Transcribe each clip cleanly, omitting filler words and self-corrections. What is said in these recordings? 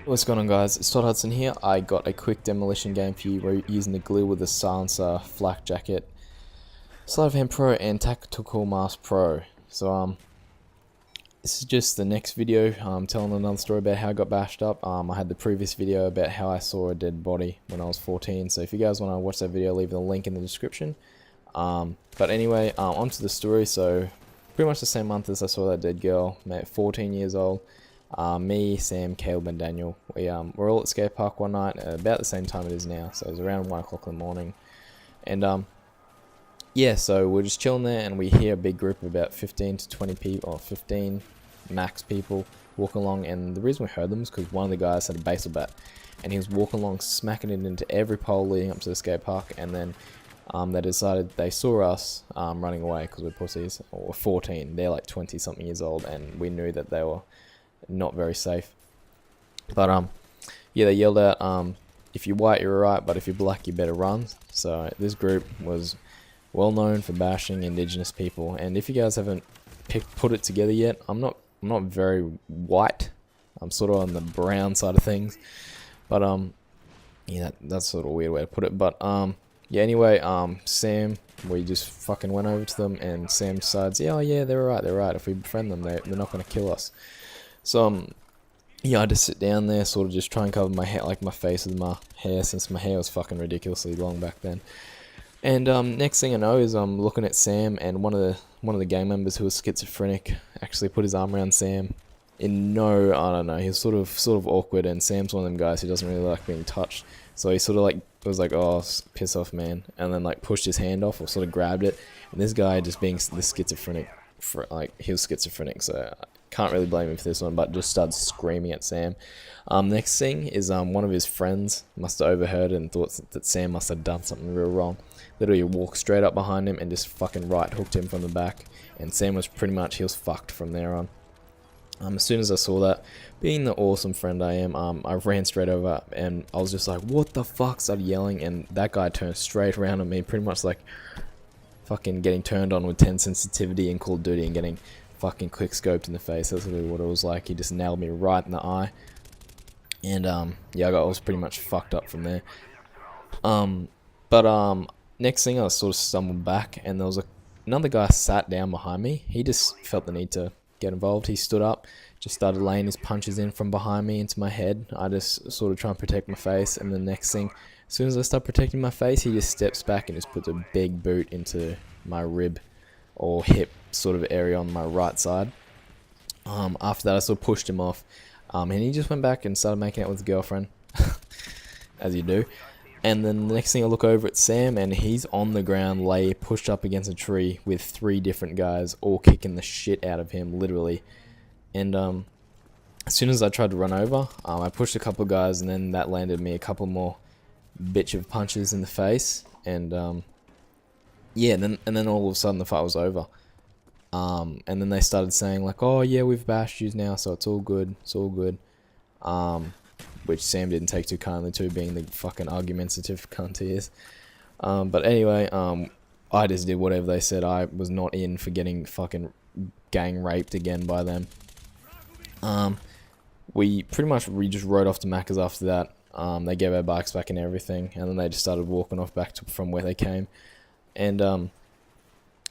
What's going on, guys? It's Todd Hudson here. I got a quick demolition game for you. We're using the Galil with the silencer, flak jacket, sleight of hand pro, and tactical mask pro. So this is just the next video. I'm telling another story about how I got bashed up. I had the previous video about how I saw a dead body when I was 14. So if you guys want to watch that video, leave the link in the description. But anyway, onto the story. So pretty much the same month as I saw that dead girl, 14 years old. Me, Sam, Caleb, and Daniel. We're all at skate park one night at about the same time it is now. So it was around 1 o'clock in the morning, and yeah, so we're just chilling there, and we hear a big group of about 15 to 20 people, or 15 max people, walking along. And the reason we heard them is because one of the guys had a baseball bat, and he was walking along, smacking it into every pole leading up to the skate park. And then they decided they saw us running away because we're pussies. Or 14, they're like 20 something years old, and we knew that they were not very safe. But yeah, they yelled out, if you're white you're right, but if you're black you better run. So this group was well known for bashing indigenous people, and if you guys haven't put it together yet, I'm not very white. I'm sort of on the brown side of things, but yeah, that's sort of a weird way to put it. But yeah, anyway, Sam, we just fucking went over to them, and Sam decides, yeah, oh yeah, they're right, if we befriend them, they're not going to kill us. So yeah, I just sit down there, sort of just try and cover my hair, like my face with my hair, since my hair was fucking ridiculously long back then. And next thing I know is I'm looking at Sam, and one of the gang members who was schizophrenic actually put his arm around Sam. I don't know, he was sort of awkward, and Sam's one of them guys who doesn't really like being touched. So he sort of like was like, oh, piss off, man, and then like pushed his hand off, or sort of grabbed it. And this guy, just being the schizophrenic, he was schizophrenic, so can't really blame him for this one, but just started screaming at Sam. Next thing is one of his friends must have overheard and thought that Sam must have done something real wrong. Literally walked straight up behind him and just fucking right hooked him from the back, and Sam was pretty much, he was fucked from there on. As soon as I saw that, being the awesome friend I am, I ran straight over, and I was just like, what the fuck, started yelling, and that guy turned straight around on me, pretty much like fucking getting turned on with 10 sensitivity in Call of Duty and getting fucking quickscoped in the face. That's really what it was like. He just nailed me right in the eye, and yeah, I was pretty much fucked up from there. But next thing I sort of stumbled back, and there was another guy sat down behind me. He just felt the need to get involved. He stood up, just started laying his punches in from behind me into my head. I just sort of try and protect my face, and the next thing, as soon as I start protecting my face, he just steps back and just puts a big boot into my rib or hip sort of area on my right side. After that, I sort of pushed him off, and he just went back and started making out with his girlfriend, as you do. And then the next thing, I look over at Sam, and he's on the ground, pushed up against a tree with 3 different guys, all kicking the shit out of him, literally. And as soon as I tried to run over, I pushed a couple of guys, and then that landed me a couple more bitch of punches in the face, and yeah, and then all of a sudden the fight was over. And then they started saying like, oh yeah, we've bashed you now, so it's all good, which Sam didn't take too kindly to, being the fucking argumentative cunt he is. But anyway, I just did whatever they said. I was not in for getting fucking gang raped again by them. We just rode off to Macca's after that. They gave our bikes back and everything, and then they just started walking off back from where they came. And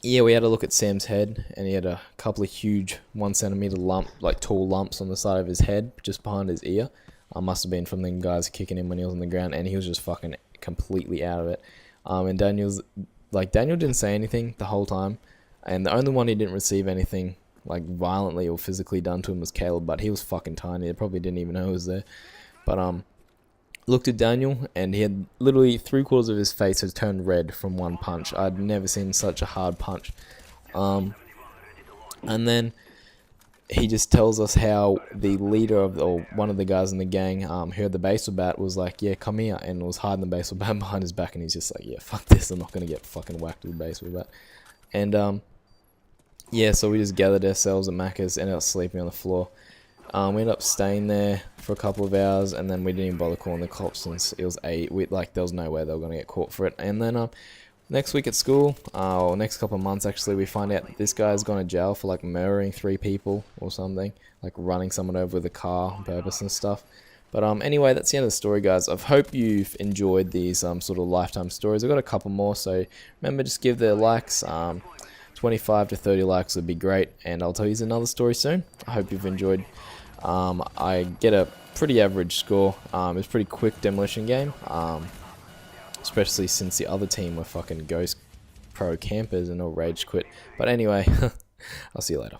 yeah, we had a look at Sam's head, and he had a couple of huge 1 centimeter tall lumps on the side of his head, just behind his ear. Must have been from the guys kicking him when he was on the ground, and he was just fucking completely out of it. And Daniel didn't say anything the whole time, and the only one he didn't receive anything like violently or physically done to him was Caleb, but he was fucking tiny. They probably didn't even know he was there. But looked at Daniel, and he had literally 3/4 of his face has turned red from one punch. I'd never seen such a hard punch. And then he just tells us how the leader or one of the guys in the gang who had the baseball bat was like, yeah, come here, and was hiding the baseball bat behind his back, and he's just like, yeah, fuck this, I'm not gonna get fucking whacked with a baseball bat. And yeah, so we just gathered ourselves at Macca's, ended up sleeping on the floor. We ended up staying there for a couple of hours, and then we didn't even bother calling the cops since it was 8. There was no way they were going to get caught for it. And then next week at school, or next couple of months actually, we find out this guy's gone to jail for like murdering 3 people or something, like running someone over with a car on purpose and stuff. But anyway, that's the end of the story, guys. I hope you've enjoyed these sort of lifetime stories. I've got a couple more, so remember, just give the likes. 25 to 30 likes would be great, and I'll tell you another story soon. I hope you've enjoyed. I get a pretty average score. It's a pretty quick demolition game, especially since the other team were fucking ghost pro campers and all rage quit. But anyway, I'll see you later.